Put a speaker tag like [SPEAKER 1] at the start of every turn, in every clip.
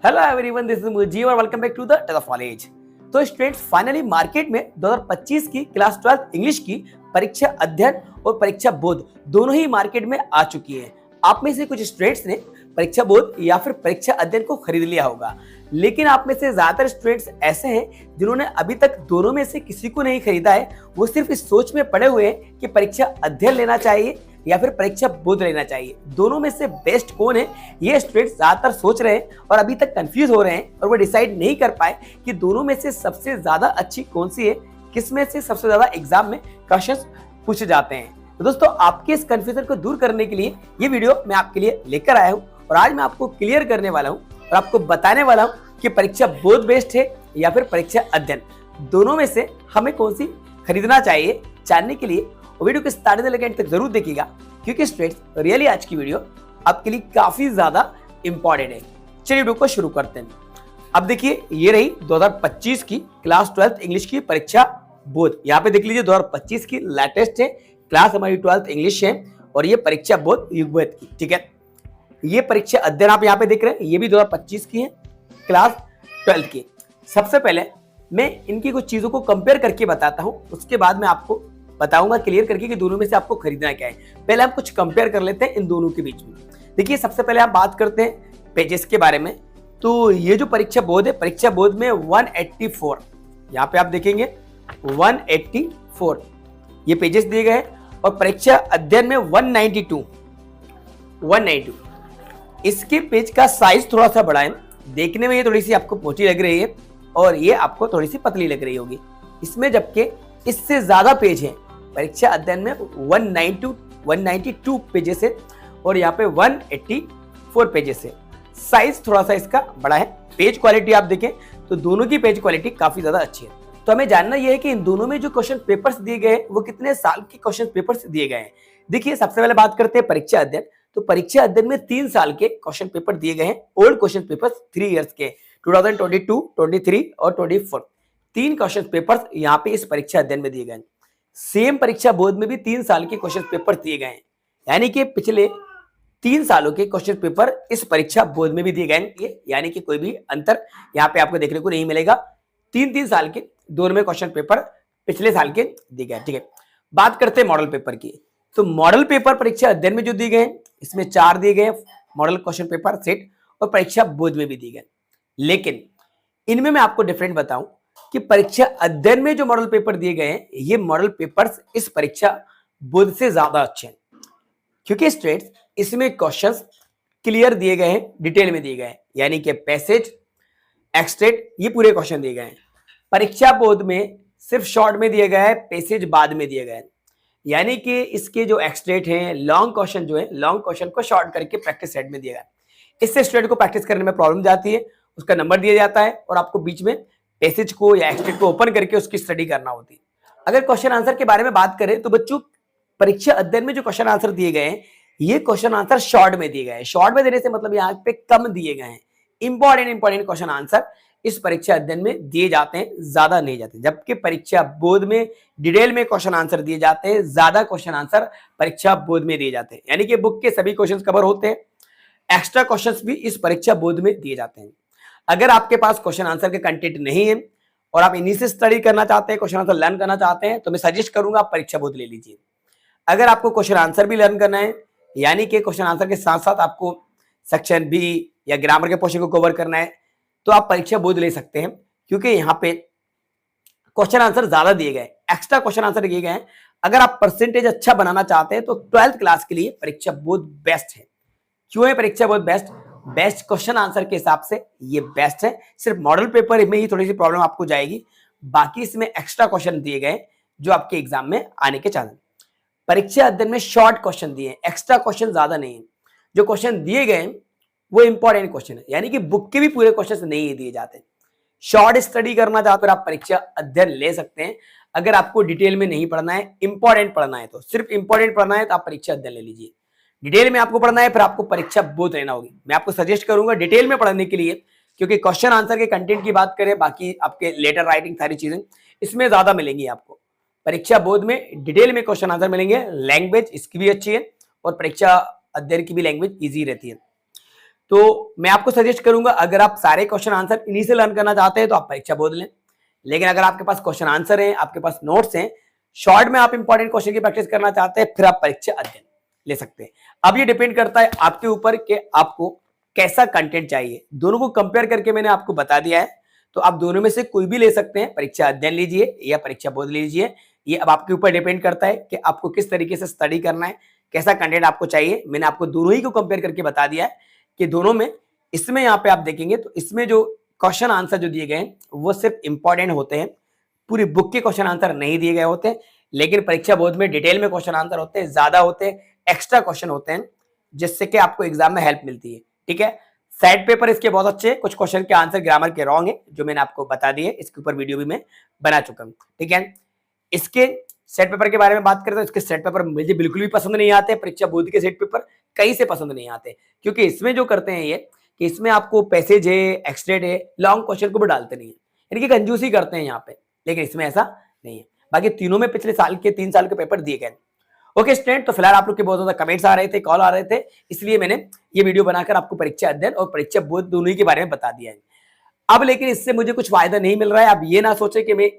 [SPEAKER 1] Hello everyone, this is Mujib और welcome back to the test of knowledge. तो students, finally market में 2025 की class 12 English की परीक्षा अध्ययन और परीक्षा बोध दोनों ही मार्केट में आ चुकी है। आप में से कुछ स्टूडेंट्स ने परीक्षा बोध या फिर परीक्षा अध्ययन को खरीद लिया होगा, लेकिन आप में से ज्यादातर स्टूडेंट्स ऐसे हैं जिन्होंने अभी तक दोनों में से किसी को नहीं खरीदा है। वो सिर्फ इस सोच में पड़े हुए हैं कि परीक्षा अध्ययन लेना चाहिए या फिर परीक्षा बोध लेना चाहिए, दोनों में से बेस्ट कौन है, ये स्टूडेंट्स ज्यादातर सोच रहे हैं और अभी तक कंफ्यूज हो रहे हैं और वो डिसाइड नहीं कर पाए कि दोनों में से सबसे ज्यादा अच्छी कौन सी है, किस में से सबसे ज्यादा एग्जाम में क्वेश्चंस पूछे जाते हैं। तो दोस्तों, आपके इस कंफ्यूजन को दूर करने के लिए ये वीडियो मैं आपके लिए लेकर आया हूँ और आज मैं आपको क्लियर करने वाला हूँ और आपको बताने वाला हूँ कि परीक्षा बोध बेस्ट है या फिर परीक्षा अध्ययन, दोनों में से हमें कौन सी खरीदना चाहिए। जानने के लिए वीडियो के स्टार्टिंग से लेकर एंड तक जरूर देखिएगा, क्योंकि स्टूडेंट्स रियली आज की वीडियो आपके लिए काफी ज्यादा इंपॉर्टेंट है। चलिए वीडियो को शुरू करते हैं। अब देखिए, ये रही 2025 की क्लास 12 इंग्लिश की परीक्षा बोध। यहाँ पे देख लीजिए, 2025 की लेटेस्ट है क्लास, हमारी 12th इंग्लिश है और ये परीक्षा बोध युगवेद की, ठीक है। ये परीक्षा अध्ययन आप यहाँ पे देख रहे हैं, ये भी 2025 की है, क्लास 12 की। सबसे पहले मैं इनकी कुछ चीजों को कंपेयर करके बताता हूँ, उसके बाद मैं आपको बताऊंगा क्लियर करके कि दोनों में से आपको खरीदना क्या है। पहले हम कुछ कंपेयर कर लेते हैं इन दोनों के बीच में। देखिए, सबसे पहले हम बात करते हैं पेजेस के बारे में। तो ये जो परीक्षा बोध है, परीक्षा बोध में 184, यहाँ पे आप देखेंगे 184 ये पेजेस दिए गए हैं और परीक्षा अध्ययन में 192 इसके पेज का साइज थोड़ा सा बड़ा है। देखने में ये थोड़ी सी आपको मोटी लग रही है और ये आपको थोड़ी सी पतली लग रही होगी इसमें, जबकि इससे ज्यादा पेज है। परीक्षा अध्ययन में 192 पेजेस है और यहाँ पे 184 पेजेस है। साइज थोड़ा सा इसका बड़ा है। पेज क्वालिटी आप देखें तो दोनों की पेज क्वालिटी काफी ज्यादा अच्छी है। तो हमें जानना यह है कि इन दोनों में जो क्वेश्चन पेपर्स दिए गए हैं वो कितने साल के क्वेश्चन पेपर्स दिए गए हैं। देखिए, सबसे पहले बात करते हैं परीक्षा अध्ययन। तो परीक्षा अध्ययन में 3 साल के क्वेश्चन पेपर दिए गए हैं। ओल्ड क्वेश्चन पेपर्स 3 इयर्स के, 2022, 23 और 24, 3 क्वेश्चन पेपर्स यहाँ पे इस परीक्षा अध्ययन में दिए गए हैं। सेम परीक्षा बोध में भी 3 साल के क्वेश्चन पेपर दिए गए हैं, यानी कि पिछले 3 सालों के क्वेश्चन पेपर इस परीक्षा बोध में भी दिए गए हैं, यानी कि कोई भी अंतर यहाँ पे आपको देखने को नहीं मिलेगा। 3 साल के दोनों में क्वेश्चन पेपर पिछले साल के दिए गए, ठीक है। बात करते हैं मॉडल पेपर की। तो मॉडल पेपर परीक्षा अध्ययन में जो दिए गए हैं, इसमें 4 दिए गए मॉडल क्वेश्चन पेपर सेट और परीक्षा बोध में भी दिए गए। लेकिन इनमें मैं आपको डिफरेंट बताऊं कि परीक्षा अध्ययन में जो मॉडल पेपर दिए गए हैं, ये मॉडल पेपर्स इस परीक्षा बोध से ज्यादा अच्छे हैं, क्योंकि स्टूडेंट्स इसमें क्वेश्चंस क्लियर दिए गए हैं, डिटेल में दिए गए हैं, यानी कि पैसेज, एक्सट्रैक्ट, ये पूरे क्वेश्चन दिए गए हैं। परीक्षा बोध में सिर्फ शॉर्ट में दिए गया है, पैसेज बाद में दिए गए हैं, यानी कि इसके जो एक्सट्रैक्ट हैं, लॉन्ग क्वेश्चन जो है, लॉन्ग क्वेश्चन को शॉर्ट करके प्रैक्टिस सेट में दिया गया है। इससे स्टूडेंट को प्रैक्टिस करने में प्रॉब्लम जाती है, उसका नंबर दिया जाता है और आपको बीच में पैसेज को या एक्सट्रैक्ट को ओपन करके उसकी स्टडी करना होती है। अगर क्वेश्चन आंसर के बारे में बात करें तो बच्चों, परीक्षा अध्ययन में जो क्वेश्चन आंसर दिए गए हैं, ये क्वेश्चन आंसर शॉर्ट में दिए गए हैं। शॉर्ट में देने से मतलब यहाँ पे कम दिए गए हैं। इंपॉर्टेंट क्वेश्चन आंसर इस परीक्षा अध्ययन में दिए जाते हैं, ज्यादा नहीं जाते, जबकि परीक्षा बोध में डिटेल में क्वेश्चन आंसर दिए जाते हैं, ज्यादा क्वेश्चन आंसर परीक्षा बोध में दिए जाते हैं, यानी कि बुक के सभी क्वेश्चन कवर होते हैं। एक्स्ट्रा क्वेश्चंस भी इस परीक्षा बोध में दिए जाते हैं। अगर आपके पास क्वेश्चन आंसर के कंटेंट नहीं है और आप इन्हीं से स्टडी करना चाहते हैं, क्वेश्चन आंसर लर्न करना चाहते हैं, तो मैं सजेस्ट करूंगा आप परीक्षा बोध ले लीजिए। अगर आपको क्वेश्चन आंसर भी लर्न करना है, यानी कि क्वेश्चन आंसर के साथ साथ आपको सेक्शन बी या ग्रामर के पोर्शन को कवर करना है, तो आप परीक्षा बोध ले सकते हैं, क्योंकि यहाँ पे क्वेश्चन आंसर ज्यादा दिए गए, एक्स्ट्रा क्वेश्चन आंसर दिए गए हैं। अगर आप परसेंटेज अच्छा बनाना चाहते हैं तो 12th क्लास के लिए परीक्षा बोध बेस्ट है। क्यों है परीक्षा बोध बेस्ट? बेस्ट क्वेश्चन आंसर के हिसाब से ये बेस्ट है। सिर्फ मॉडल पेपर में ही थोड़ी सी प्रॉब्लम आपको जाएगी, बाकी इसमें एक्स्ट्रा क्वेश्चन दिए गए जो आपके एग्जाम में आने के चांस। परीक्षा अध्ययन में शॉर्ट क्वेश्चन दिए, एक्स्ट्रा क्वेश्चन ज्यादा नहीं है। जो क्वेश्चन दिए गए वो इंपॉर्टेंट क्वेश्चन है, यानी कि बुक के भी पूरे क्वेश्चन नहीं दिए जाते। शॉर्ट स्टडी करना चाहते हो आप परीक्षा अध्ययन ले सकते हैं। अगर आपको डिटेल में नहीं पढ़ना है, इंपॉर्टेंट पढ़ना है, तो सिर्फ इंपॉर्टेंट पढ़ना है तो आप परीक्षा अध्ययन ले लीजिए। डिटेल में आपको पढ़ना है फिर आपको परीक्षा बोध लेना होगी। मैं आपको सजेस्ट करूंगा डिटेल में पढ़ने के लिए, क्योंकि क्वेश्चन आंसर के कंटेंट की बात करें, बाकी आपके लेटर राइटिंग सारी चीजें इसमें ज्यादा मिलेंगी आपको। परीक्षा बोध में डिटेल में क्वेश्चन आंसर मिलेंगे, लैंग्वेज इसकी भी अच्छी है और परीक्षा अध्ययन की भी लैंग्वेज इजी रहती है। तो मैं आपको सजेस्ट करूंगा, अगर आप सारे क्वेश्चन आंसर इन्हीं से लर्न करना चाहते हैं तो आप परीक्षा बोध लें। लेकिन अगर आपके पास क्वेश्चन आंसर है, आपके पास नोट्स हैं, शॉर्ट में आप इंपॉर्टेंट क्वेश्चन की प्रैक्टिस करना चाहते हैं, फिर आप परीक्षा अध्ययन ले सकते हैं। अब ये डिपेंड करता है आपके ऊपर कि आपको कैसा कंटेंट चाहिए। दोनों को कंपेयर करके मैंने आपको बता दिया है, तो आप दोनों में से कोई भी ले सकते हैं। परीक्षा अध्ययन लीजिए या परीक्षा बोध लीजिए, ये अब आपके ऊपर डिपेंड करता है कि आपको किस तरीके से स्टडी करना है, कैसा कंटेंट आपको चाहिए। मैंने आपको दोनों ही को कंपेयर करके बता दिया है कि दोनों में, इसमें यहाँ पे आप देखेंगे तो इसमें जो क्वेश्चन आंसर जो दिए गए हैं वो सिर्फ इंपॉर्टेंट होते हैं, पूरी बुक के क्वेश्चन आंसर नहीं दिए गए होते। लेकिन परीक्षा बोध में डिटेल में क्वेश्चन आंसर होते हैं, ज्यादा होते हैं, एक्स्ट्रा क्वेश्चन होते हैं, जिससे कि आपको एग्जाम में हेल्प मिलती है। ठीक है, साइड पेपर इसके बहुत अच्छे हैं, कुछ क्वेश्चन के आंसर ग्रामर के रॉन्ग है जो मैंने आपको बता दिए, इसके ऊपर वीडियो भी मैं बना चुका हूँ। ठीक है, इसके सेट पेपर के बारे में बात करें तो इसके सेट पेपर मुझे बिल्कुल भी पसंद नहीं आते। परीक्षा बोध के सेट पेपर कहीं से पसंद नहीं आते, क्योंकि इसमें जो करते हैं ये कि इसमें आपको पैसेज है, एक्सटेड है, लॉन्ग क्वेश्चन को भी डालते नहीं है, इनकी कंजूसी करते हैं यहाँ पे। लेकिन इसमें ऐसा नहीं है। बाकी तीनों में पिछले साल के 3 साल के पेपर दिए गए। ओके स्टूडेंट, तो फिलहाल आप लोग के बहुत ज्यादा कमेंट्स आ रहे थे, कॉल आ रहे थे, इसलिए मैंने ये वीडियो बनाकर आपको परीक्षा अध्ययन और परीक्षा बोध दोनों ही के बारे में बता दिया है। अब लेकिन इससे मुझे कुछ फायदा नहीं मिल रहा है। अब ये ना सोचे कि मैं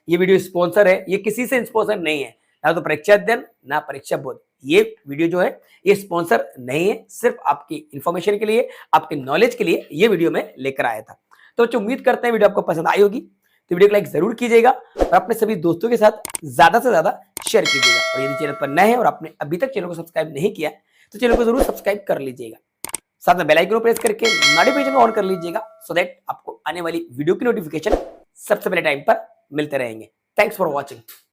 [SPEAKER 1] ये वीडियो स्पॉन्सर है, ये किसी से स्पॉन्सर नहीं है, ना तो परीक्षा अध्ययन ना परीक्षा बोध। ये वीडियो जो है ये स्पॉन्सर नहीं है, सिर्फ आपकी इंफॉर्मेशन के लिए, आपके नॉलेज के लिए ये वीडियो में लेकर आया था। तो बच्चों उम्मीद करते हैं वीडियो आपको पसंद आई होगी, तो वीडियो को लाइक जरूर कीजिएगा और अपने सभी दोस्तों के साथ ज्यादा से ज्यादा शेयर कीजिएगा। और यदि चैनल पर नए हैं और आपने अभी तक चैनल को सब्सक्राइब नहीं किया तो चैनल को जरूर सब्सक्राइब कर लीजिएगा, साथ में बेल आइकन को प्रेस करके नोटिफिकेशन ऑन कर लीजिएगा, सो दैट आपको आने वाली वीडियो की नोटिफिकेशन सबसे पहले टाइम पर मिलते रहेंगे। Thanks for watching.